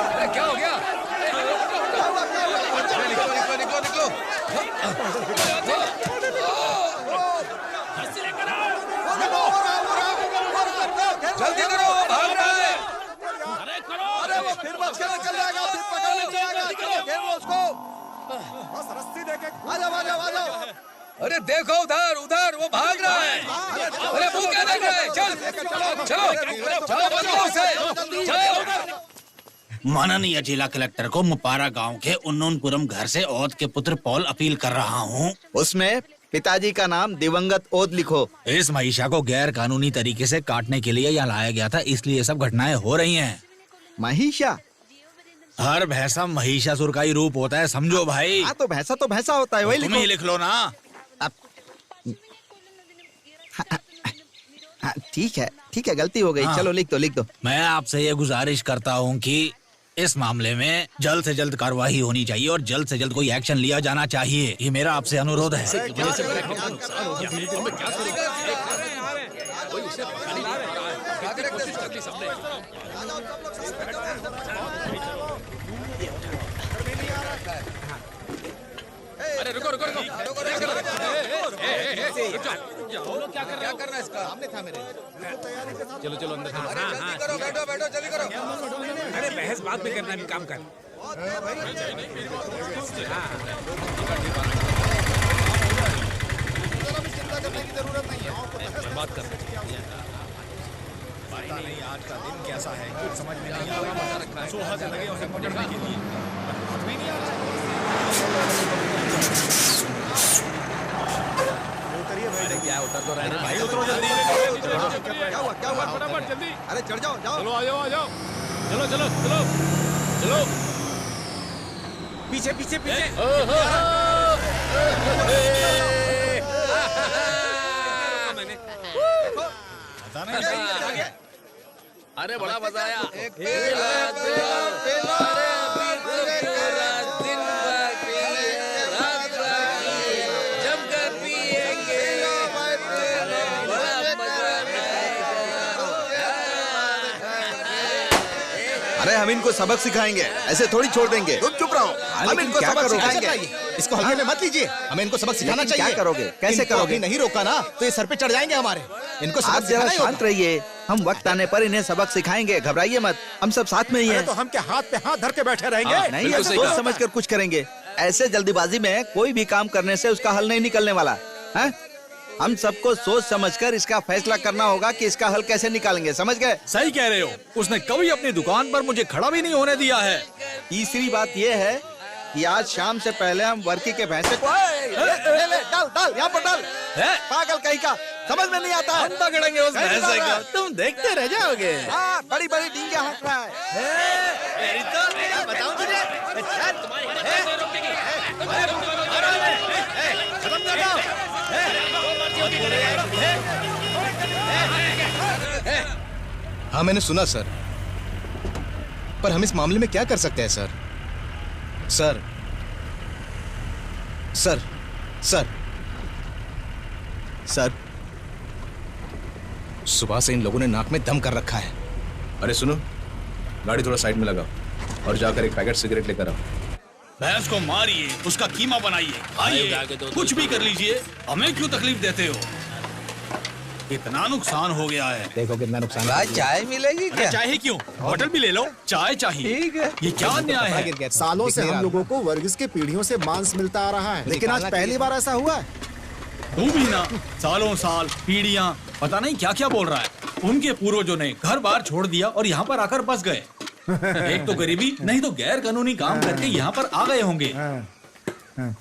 [SPEAKER 3] अरे क्या हो गया? निकलो निकलो निकलो निकलो। जल्दी करो भाग रहा है।
[SPEAKER 6] अरे वो फिर बच कर चल जाएगा, फिर पकड़ ले जाएगा। चलो घेर लो उसको।
[SPEAKER 8] बस रस्सी देके
[SPEAKER 6] आ जाओ आ जाओ आ जाओ।
[SPEAKER 3] अरे देखो उधर उधर वो भाग रहा है। अरे वो क्या देख रहा है? चल चलो चलो बंदो उसे चलो।
[SPEAKER 13] माननीय जिला कलेक्टर को मुपारा गांव के उन्नूनपुरम घर से औद के पुत्र पॉल अपील कर रहा हूं।
[SPEAKER 6] उसमें पिताजी का नाम दिवंगत ओद लिखो।
[SPEAKER 13] इस महिषा को गैर कानूनी तरीके से काटने के लिए यहाँ लाया गया था, इसलिए सब घटनाएं हो रही हैं।
[SPEAKER 6] महिषा?
[SPEAKER 13] हर भैंसा महिषासुर का ही रूप होता है, समझो भाई।
[SPEAKER 6] हाँ तो भैंसा होता है, वही
[SPEAKER 13] तुम ही लिख लो ना।
[SPEAKER 6] ठीक है गलती हो गई।
[SPEAKER 13] हाँ।
[SPEAKER 6] चलो लिख दो।
[SPEAKER 13] मैं आपसे ये गुजारिश करता हूँ कि इस मामले में जल्द से जल्द कार्रवाई होनी चाहिए और जल्द से जल्द कोई एक्शन लिया जाना चाहिए। ये मेरा आपसे अनुरोध है।
[SPEAKER 3] अरे रुको रुको रुको क्या करना है इसका? सामने था मेरे। चलो चलो अंदर चलो। जल्दी करो बैठो बैठो जल्दी करो।
[SPEAKER 9] अरे बहस बाद में करना, भी काम कर।
[SPEAKER 8] चिंता करने की जरूरत नहीं है।
[SPEAKER 3] बात कर
[SPEAKER 8] पता नहीं आज का दिन कैसा है, कुछ समझ में नहीं आ रहा। सोहा से लगे उसे पकड़ने के लिए हाथ में नहीं आ रहा।
[SPEAKER 3] अरे क्या उतर तो रहे
[SPEAKER 7] भाई उतरो जल्दी।
[SPEAKER 6] क्या हुआ?
[SPEAKER 7] फटाफट जल्दी।
[SPEAKER 6] अरे चढ़ जाओ
[SPEAKER 7] चलो आ जाओ। चलो चलो चलो चलो।
[SPEAKER 9] पीछे पीछे पीछे।
[SPEAKER 3] अरे बड़ा मजा आया।
[SPEAKER 6] अरे हम इनको सबक सिखाएंगे, ऐसे थोड़ी छोड़ देंगे। तुम चुप रहो, हम इनको सबक सिखाएंगे।
[SPEAKER 5] इसको हल्के में मत लीजिए, हमें इनको सबक सिखाना चाहिए।
[SPEAKER 6] क्या करोगे, कैसे
[SPEAKER 5] इनको
[SPEAKER 6] करोगे?
[SPEAKER 5] अभी नहीं रोका ना तो ये सर पे चढ़ जाएंगे हमारे। इनको
[SPEAKER 6] आप
[SPEAKER 5] सबक
[SPEAKER 6] जरा
[SPEAKER 5] सिखाना ही
[SPEAKER 6] शांत
[SPEAKER 5] होगा।
[SPEAKER 6] रहिए, हम वक्त आने पर इन्हें सबक सिखाएंगे, घबराइए मत, हम सब साथ में ही हैं।
[SPEAKER 8] तो हम क्या हाथ पे हाथ धर के बैठे रहेंगे?
[SPEAKER 6] नहीं, हम सोच समझ कर कुछ करेंगे। ऐसे जल्दीबाजी में कोई भी काम करने से उसका हल नहीं निकलने वाला है। हम सबको सोच समझकर इसका फैसला करना होगा कि इसका हल कैसे निकालेंगे, समझ गए?
[SPEAKER 13] सही कह रहे हो, उसने कभी अपनी दुकान पर मुझे खड़ा भी नहीं होने दिया है।
[SPEAKER 6] तीसरी बात यह है कि आज शाम से पहले हम वर्की के भैंसे को ले, डाल यहाँ पर डाल। पागल कहीं का, समझ में नहीं आता है।
[SPEAKER 13] पकड़ेंगे उस भैंसे को, तुम देखते रह जाओगे।
[SPEAKER 6] हाँ, बड़ी बड़ी डींगे हाँक रहा है।
[SPEAKER 13] बताऊं तुझे?
[SPEAKER 5] हाँ मैंने सुना सर, पर हम इस मामले में क्या कर सकते हैं sir? Sir sir sir sir सुबह से इन लोगों ने नाक में दम कर रखा है।
[SPEAKER 3] अरे सुनो, गाड़ी थोड़ा साइड में लगाओ और जाकर एक पैकेट सिगरेट लेकर आओ।
[SPEAKER 13] भैंस को मारिए, उसका कीमा बनाइए, खाइए, कुछ भी कर लीजिए, हमें क्यों तकलीफ देते हो? कितना नुकसान हो गया है।
[SPEAKER 5] देखो कितना नुकसान।
[SPEAKER 6] चाय मिलेगी क्या?
[SPEAKER 13] चाय ही क्यों, होटल भी ले लो, चाय चाहिए।
[SPEAKER 6] ठीक है।
[SPEAKER 13] ये क्या अन्याय है?
[SPEAKER 8] सालों से हम लोगों को वर्गीस की पीढ़ियों से मांस मिलता आ रहा है, लेकिन आज पहली बार ऐसा हुआ है।
[SPEAKER 13] तू भी ना, सालों साल पीढ़ियां, पता नहीं क्या क्या बोल रहा है। उनके पूर्वजों ने घर बार छोड़ दिया और यहाँ पर आकर बस गए। एक तो गरीबी, नहीं तो गैर कानूनी काम करके यहाँ पर आ गए होंगे।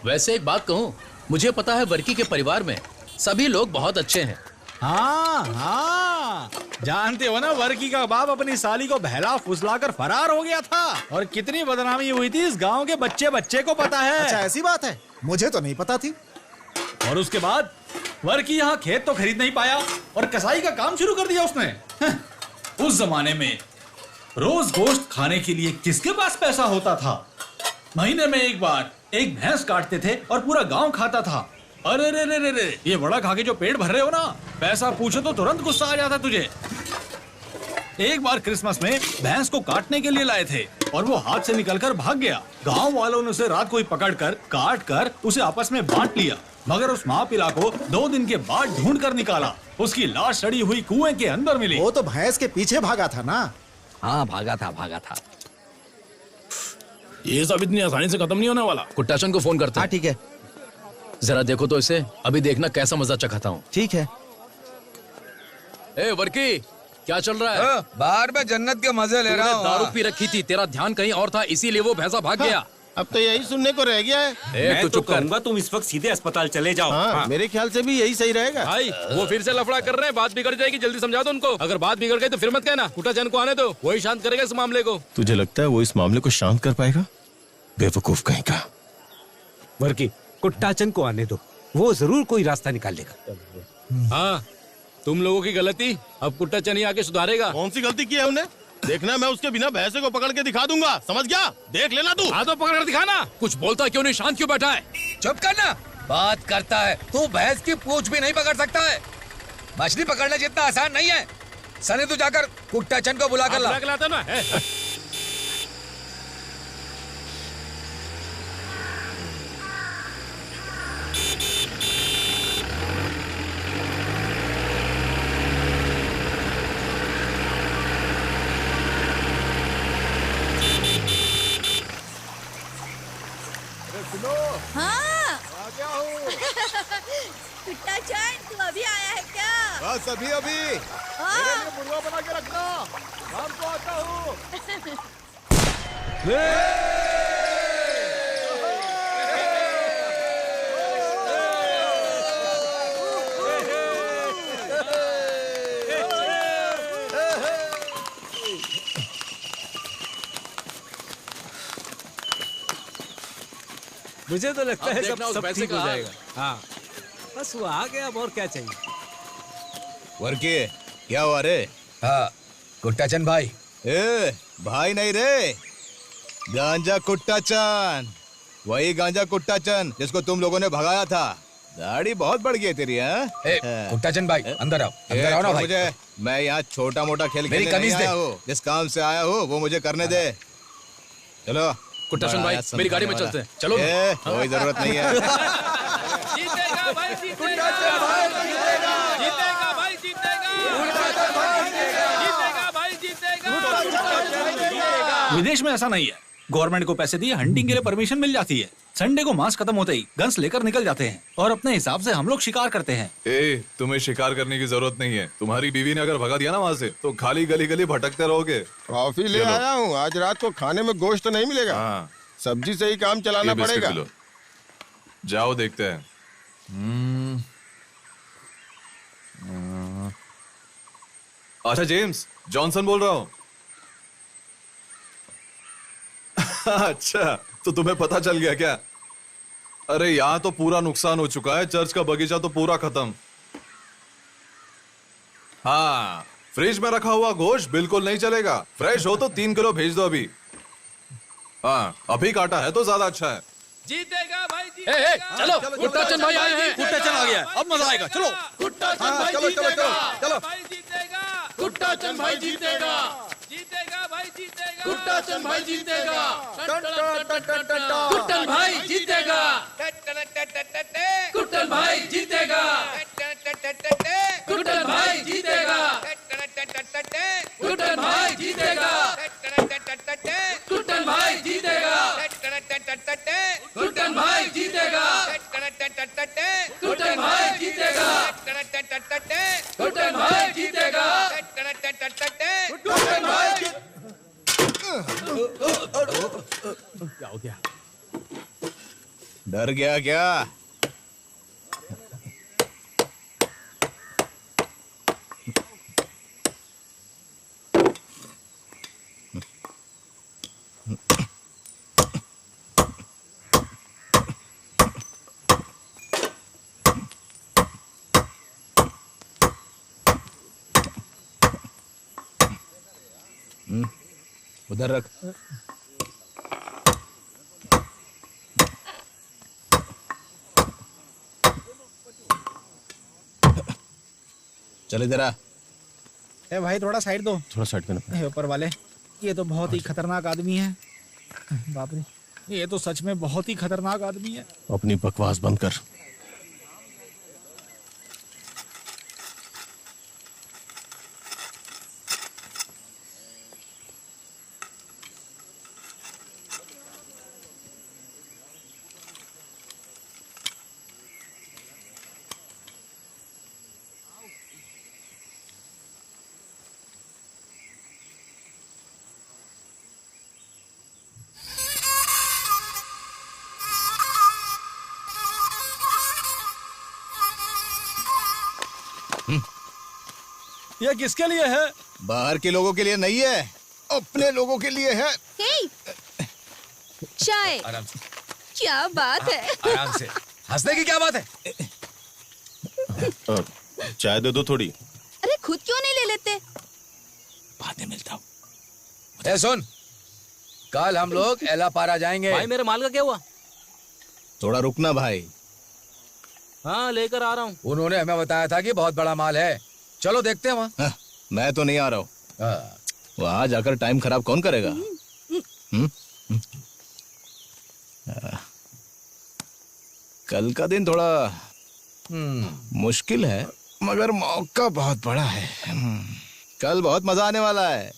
[SPEAKER 3] वैसे एक बात कहूँ, मुझे पता है वर्की के परिवार में सभी लोग बहुत अच्छे हैं।
[SPEAKER 13] हाँ हाँ, जानते हो ना, वर्की का बाप अपनी साली को बहला फुसलाकर फरार हो गया था और कितनी बदनामी हुई थी इस गांव के बच्चे बच्चे को पता है।
[SPEAKER 8] अच्छा ऐसी बात है, मुझे तो नहीं पता थी।
[SPEAKER 13] और उसके बाद वर्की यहाँ खेत तो खरीद नहीं पाया और कसाई का काम शुरू कर दिया उसने। उस जमाने में रोज गोश्त खाने के लिए किसके पास पैसा होता था? महीने में एक बार एक भैंस काटते थे और पूरा गांव खाता था। अरे रे रे रे रे, ये बड़ा खा के जो पेट भर रहे हो ना, पैसा पूछो तो तुरंत गुस्सा आ जाता तुझे। एक बार क्रिसमस में भैंस को काटने के लिए लाए थे और वो हाथ से निकलकर भाग गया। गांव वालों ने उसे रात को ही पकड़कर काट कर उसे आपस में बांट लिया, मगर उस माँ पिला को 2 दिन के बाद ढूंढ कर निकाला। उसकी लाश सड़ी हुई कुएं के अंदर मिली।
[SPEAKER 8] वो तो भैंस के पीछे भागा था ना।
[SPEAKER 9] हाँ भागा था।
[SPEAKER 7] ये सब इतनी आसानी से खत्म नहीं होने वाला।
[SPEAKER 3] कुट्टाचन को फोन करते हैं।
[SPEAKER 6] ठीक है।
[SPEAKER 3] जरा देखो तो इसे, अभी देखना कैसा मजा चखाता हूँ।
[SPEAKER 6] ठीक है।
[SPEAKER 3] ए वर्की, क्या चल रहा है?
[SPEAKER 14] बाहर में जन्नत के मजे ले रहा हूँ।
[SPEAKER 3] दारू पी रखी थी, तेरा ध्यान कहीं और था, इसीलिए वो भैंसा भाग गया।
[SPEAKER 7] अब तो यही सुनने को रह गया है।
[SPEAKER 4] मैं तो कहूंगा तुम इस वक्त सीधे अस्पताल चले जाओ।
[SPEAKER 7] हाँ, मेरे ख्याल से भी यही सही रहेगा।
[SPEAKER 10] भाई वो फिर से लफड़ा कर रहे हैं, बात बिगड़ जाएगी, जल्दी समझा दो उनको। अगर बात बिगड़ गई तो फिर मत कहना, कुट्टाचंद को आने दो, वही शांत करेगा इस मामले को।
[SPEAKER 11] तुझे लगता है वो इस मामले को शांत कर पाएगा? बेवकूफ कहीं का।
[SPEAKER 4] वर्की, कुट्टाचंद को आने दो, वो जरूर कोई रास्ता निकाल लेगा।
[SPEAKER 10] हाँ, तुम लोगों की गलती अब कुट्टाचंद ही आके सुधारेगा।
[SPEAKER 7] कौन सी गलती की है हमने? देखना, मैं उसके बिना भैंसे को पकड़ के दिखा दूंगा, समझ गया? देख लेना तू।
[SPEAKER 10] हाँ तो पकड़ कर दिखाना।
[SPEAKER 3] कुछ बोलता क्यों नहीं, शांत क्यों बैठा है?
[SPEAKER 14] चुप करना, बात करता है। तू भैंस की पूंछ भी नहीं पकड़ सकता है। मछली पकड़ना जितना आसान नहीं है। सनी तू जाकर कुट्टाचंद को बुला कर ला।
[SPEAKER 10] ना
[SPEAKER 12] हाँ कुट्टाचंद, तू अभी आया है क्या?
[SPEAKER 8] बस अभी अभी। मेरे लिए मुर्गा बना के रखना, शाम को आता हूँ।
[SPEAKER 4] मुझे तो लगता है सब
[SPEAKER 3] पैसे
[SPEAKER 4] ठीक हो जाएगा। हाँ बस वो आ गया, अब और क्या चाहिए।
[SPEAKER 5] वर्की, क्या हुआ रे?
[SPEAKER 14] हाँ, कुट्टाचन भाई।
[SPEAKER 5] ए भाई नहीं रे, गांजा कुट्टाचन, वही गांजा कुट्टाचन जिसको तुम लोगों ने भगाया था। दाढ़ी बहुत बढ़ गई है तेरी।
[SPEAKER 14] कुट्टाचन भाई अंदर आओ, अंदर आओ ना भाई।
[SPEAKER 5] मुझे, मैं यहाँ छोटा मोटा खेल
[SPEAKER 14] मेरी
[SPEAKER 5] खेलने
[SPEAKER 14] कमीज
[SPEAKER 5] नहीं
[SPEAKER 14] दे।
[SPEAKER 5] आया हूँ। जिस काम से आया हूँ वो मुझे करने दे। चलो
[SPEAKER 3] कुट्टाचन भाई, मेरी गाड़ी में चलते हैं, चलो।
[SPEAKER 5] कोई जरूरत नहीं है।
[SPEAKER 10] जीतेगा भाई, जीतेगा भाई, जीतेगा, जीतेगा भाई, जीतेगा, जीतेगा भाई, जीतेगा।
[SPEAKER 13] विदेश में ऐसा नहीं है, गवर्नमेंट को पैसे दिए हंटिंग के लिए परमिशन मिल जाती है। संडे को मांस खत्म होते ही गन्स लेकर निकल जाते हैं और अपने हिसाब से हम लोग शिकार करते हैं।
[SPEAKER 11] तुम्हें शिकार करने की जरूरत नहीं है। तुम्हारी बीवी ने अगर भगा दिया ना वहाँ से तो खाली गली गली भटकते रहोगे।
[SPEAKER 15] कॉफी ले आया हूँ, आज रात को खाने में गोश्त तो नहीं मिलेगा। सब्जी से ही काम चलाना पड़ेगा।
[SPEAKER 11] जाओ देखते हैं। अच्छा जेम्स, जॉनसन बोल रहा हूँ। अच्छा, तो तुम्हें पता चल गया क्या? अरे यहाँ तो पूरा नुकसान हो चुका है, चर्च का बगीचा तो पूरा खत्म। हाँ, फ्रिज में रखा हुआ गोश्त बिल्कुल नहीं चलेगा। फ्रेश हो तो 3 किलो भेज दो अभी। हाँ, अभी काटा है तो ज्यादा अच्छा है।
[SPEAKER 10] जीतेगा भाई, जीतेगा।
[SPEAKER 3] चलो, कुट्टाचन भाई आए हैं।
[SPEAKER 13] कुट्टाचन आ गया है, अब मजा आएगा। चलो
[SPEAKER 10] कुट्टाचन भाई जीतेगा, भाई जीतेगा,
[SPEAKER 3] कुट्टाचन भाई जीतेगा,
[SPEAKER 10] जीतेगा भाई, जीतेगा,
[SPEAKER 3] कुट्टाचन भाई जीतेगा, कुट्टन भाई जीतेगा, कुट्टन भाई जीतेगा, कुट्टन भाई जीतेगा, कुट्टन भाई जीतेगा, कुट्टन भाई जीतेगा, कुट्टन भाई जीतेगा, कुट्टन भाई जीतेगा, कुट्टन भाई जीतेगा, कुट्टन भाई।
[SPEAKER 5] क्या हो गया? डर गया क्या? उधर रख। चल इधर आ।
[SPEAKER 8] ए भाई थोड़ा साइड दो।
[SPEAKER 7] थोड़ा साइड देना।
[SPEAKER 8] ऊपर वाले, ये तो बहुत ही खतरनाक आदमी है। बाप रे, ये तो सच में बहुत ही खतरनाक आदमी है।
[SPEAKER 7] अपनी बकवास बंद कर।
[SPEAKER 13] ये किसके लिए है?
[SPEAKER 5] बाहर के लोगों के लिए नहीं है, अपने लोगों के लिए है।
[SPEAKER 12] चाय।
[SPEAKER 14] आराम से,
[SPEAKER 12] क्या बात है?
[SPEAKER 14] आराम से। हंसने की क्या बात है?
[SPEAKER 7] चाय दे दो थोड़ी।
[SPEAKER 12] अरे खुद क्यों नहीं ले लेते?
[SPEAKER 14] बाद में मिलता हूँ। सुन, कल हम लोग एलापारा जाएंगे।
[SPEAKER 10] भाई मेरे माल का क्या हुआ?
[SPEAKER 5] थोड़ा रुकना भाई।
[SPEAKER 10] हाँ लेकर आ रहा हूँ।
[SPEAKER 14] उन्होंने हमें बताया था कि बहुत बड़ा माल है। चलो देखते हैं वहाँ।
[SPEAKER 5] मैं तो नहीं आ रहा हूँ। वहां जाकर टाइम खराब कौन करेगा? कल का दिन थोड़ा मुश्किल है, मगर मौका बहुत बड़ा है। कल बहुत मजा आने वाला है।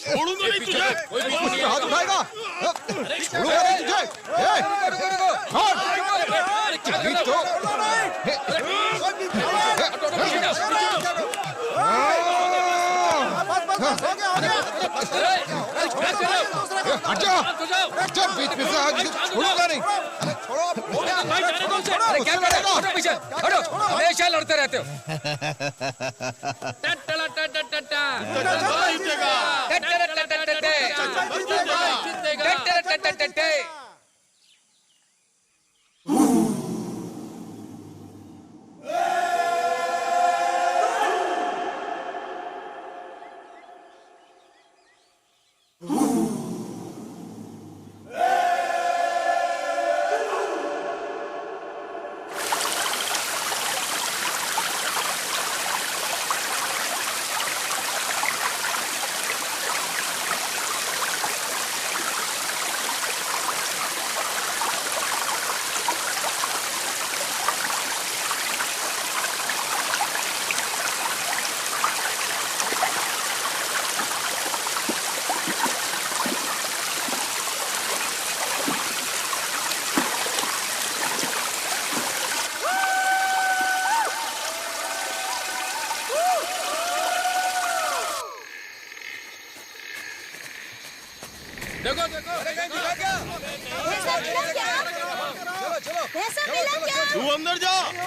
[SPEAKER 7] छोड़ूंगा नहीं तुझे।
[SPEAKER 5] हाथ उठाएगा? छोड़ूंगा नहीं तुझे। अच्छा बीच में से छोड़ूंगा नहीं।
[SPEAKER 14] अरे क्या कर रहे हो? हटो पीछे, हटो। हमेशा लड़ते रहते हो।
[SPEAKER 10] टट्टा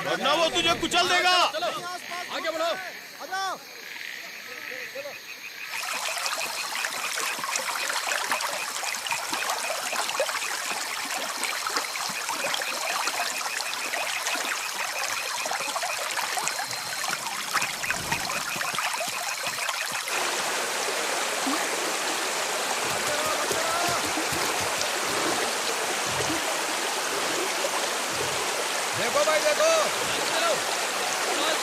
[SPEAKER 7] वरना वो तुझे कुचल देगा।
[SPEAKER 10] आगे बढ़ो।
[SPEAKER 14] देखो भाई देखो,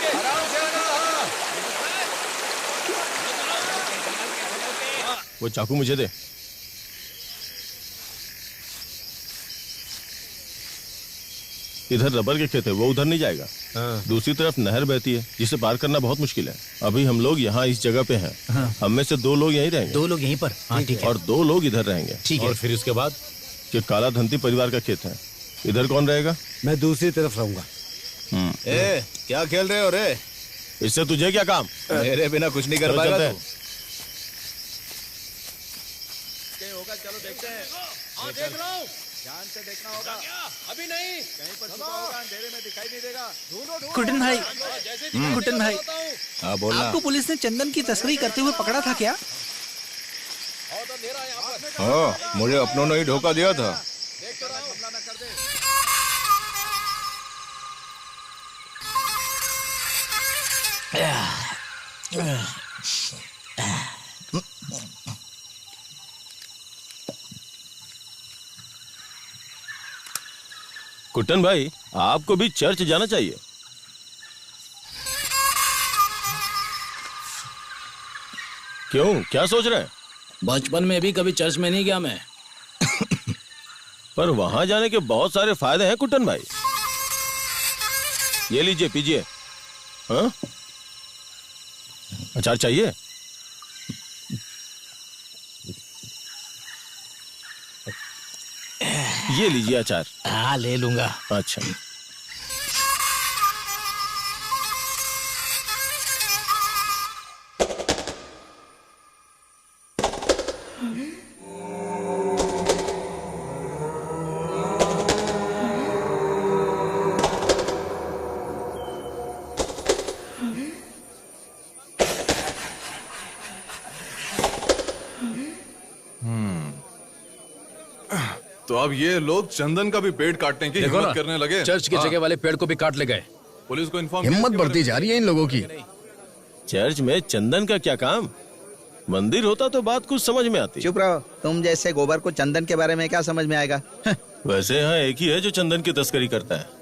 [SPEAKER 14] आराम से आना।
[SPEAKER 15] वो चाकू मुझे दे। इधर रबर के खेत है, वो उधर नहीं जाएगा। दूसरी तरफ नहर बहती है जिसे पार करना बहुत मुश्किल है। अभी हम लोग यहाँ इस जगह पे हैं। हम में से 2 लोग यहीं रहेंगे।
[SPEAKER 16] 2 लोग यहीं पर? हाँ ठीक है।
[SPEAKER 15] और 2 लोग इधर रहेंगे।
[SPEAKER 16] ठीक है।
[SPEAKER 15] और फिर उसके बाद ये काला धंती परिवार का खेत है। इधर कौन रहेगा?
[SPEAKER 4] मैं दूसरी तरफ रहूंगा।
[SPEAKER 5] ए, क्या खेल रहे हो रे?
[SPEAKER 15] इससे तुझे क्या काम?
[SPEAKER 5] मेरे बिना कुछ नहीं कर पाएगा तू।
[SPEAKER 10] होगा, चलो देखते हैं। हाँ देख रहा हूँ, ध्यान से देखना होगा। अभी नहीं, कहीं पर छुपा होगा, अंधेरे में दिखाई नहीं देगा। ढूंढो।
[SPEAKER 16] कुटन भाई, कुटन भाई,
[SPEAKER 5] हाँ बोलना।
[SPEAKER 16] आपको पुलिस ने चंदन की तस्करी करते हुए पकड़ा था क्या?
[SPEAKER 5] हाँ, मुझे अपनों ने ही धोखा दिया था।
[SPEAKER 15] कुट्टन भाई, आपको भी चर्च जाना चाहिए। क्यों, क्या सोच रहे हैं?
[SPEAKER 3] बचपन में भी कभी चर्च में नहीं गया मैं।
[SPEAKER 15] पर वहां जाने के बहुत सारे फायदे हैं कुट्टन भाई। ये लीजिए, पीजिए। हाँ? अचार चाहिए? ये लीजिए अचार।
[SPEAKER 16] हाँ ले लूंगा।
[SPEAKER 15] अच्छा।
[SPEAKER 11] तो अब ये लोग चंदन का भी पेड़ काटने की हिम्मत करने लगे।
[SPEAKER 3] चर्च की जगह वाले पेड़ को भी काट ले गए।
[SPEAKER 11] पुलिस को इन्फॉर्म।
[SPEAKER 5] हिम्मत बढ़ती जा रही है इन लोगों की।
[SPEAKER 15] चर्च में चंदन का क्या काम? मंदिर होता तो बात कुछ समझ में आती।
[SPEAKER 6] चुप रहो, तुम जैसे गोबर को चंदन के बारे में क्या समझ में आएगा?
[SPEAKER 15] वैसे यहाँ एक ही है जो चंदन की तस्करी करता है।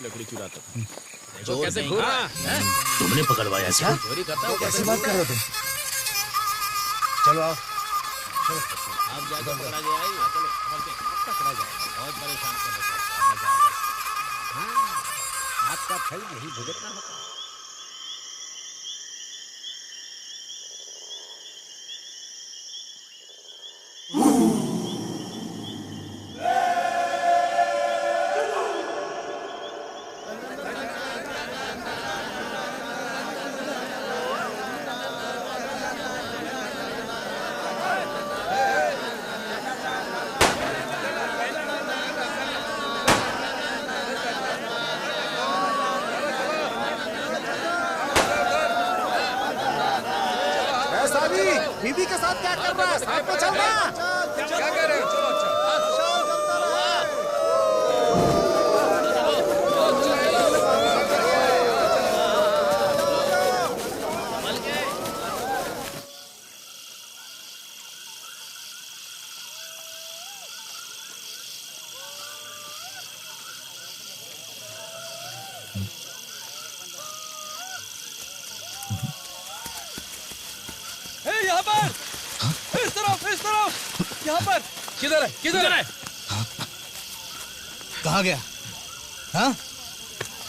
[SPEAKER 15] लकड़ी चुराता
[SPEAKER 3] तो कैसे घूर रहा है?
[SPEAKER 16] तुमने पकड़वाया इसको?
[SPEAKER 3] चोरी करता हूँ।
[SPEAKER 8] कैसी बात कर रहे हो तुम? चलो आओ।
[SPEAKER 3] आप जाकर पकड़ा गया ही। चलो पकड़ा जाए। बहुत परेशान कर रहे हैं।
[SPEAKER 8] हाँ, आपका फल यही भुगतना होता है। दीदी के साथ क्या कर रहा है? साथ में चल रहा।
[SPEAKER 14] क्या कह रहे हो? चलो अच्छा।
[SPEAKER 7] यहाँ पर इस तरफ यहाँ पर। किधर है
[SPEAKER 5] कहाँ गया? हाँ?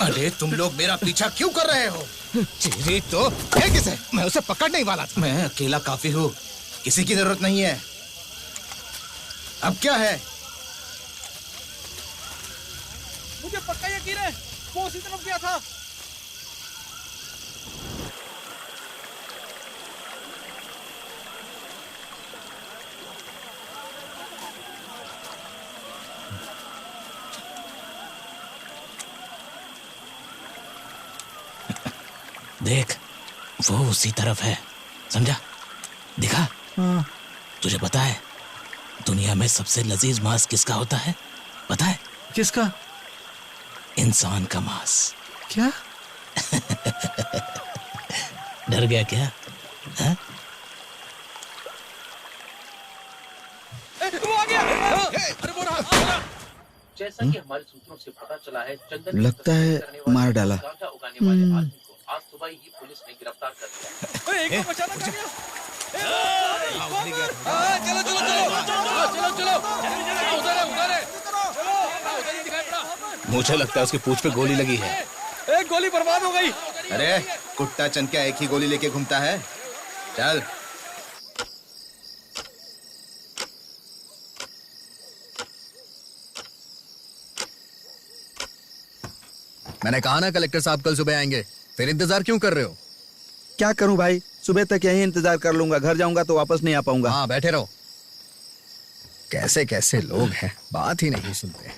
[SPEAKER 5] अरे तुम लोग मेरा पीछा क्यों कर रहे हो? चेरी तो है किसे? मैं उसे पकड़ने ही वाला था। मैं अकेला काफी हूँ, किसी की जरूरत नहीं है। अब क्या है?
[SPEAKER 7] मुझे पक्का यकीन है वो उसी तरफ गया था।
[SPEAKER 16] देख वो उसी तरफ है, समझा? दिखा? तुझे पता है दुनिया में सबसे लजीज मांस किसका होता है? पता है? किसका? इंसान का मांस। क्या? डर गया क्या? हा?
[SPEAKER 7] वो आ गया। अरे वो रहा।
[SPEAKER 17] जैसा कि हमारे सूत्रों से पता चला है, चंदन
[SPEAKER 6] लगता है मार डाला।
[SPEAKER 17] गांजा उगाने वाले आदमी को आज सुबह ही पुलिस ने गिरफ्तार कर लिया।
[SPEAKER 7] एक को बचाना कर दिया।
[SPEAKER 14] चलो चलो चलो चलो चलो उधर है उधर ही दिखाई पड़ा।
[SPEAKER 5] मुझे लगता है उसकी पूंछ पे गोली लगी है।
[SPEAKER 7] एक गोली बर्बाद हो गई।
[SPEAKER 5] अरे कुट्टा चंद क्या एक ही गोली लेके घूमता है? चल।
[SPEAKER 18] मैंने कहा ना कलेक्टर साहब कल सुबह आएंगे, फिर इंतजार क्यों कर रहे हो?
[SPEAKER 6] क्या करूं भाई, सुबह तक यहीं इंतजार कर लूंगा, घर जाऊंगा तो वापस नहीं आ पाऊंगा।
[SPEAKER 18] हाँ बैठे रहो। कैसे कैसे लोग हैं, बात ही नहीं सुनते।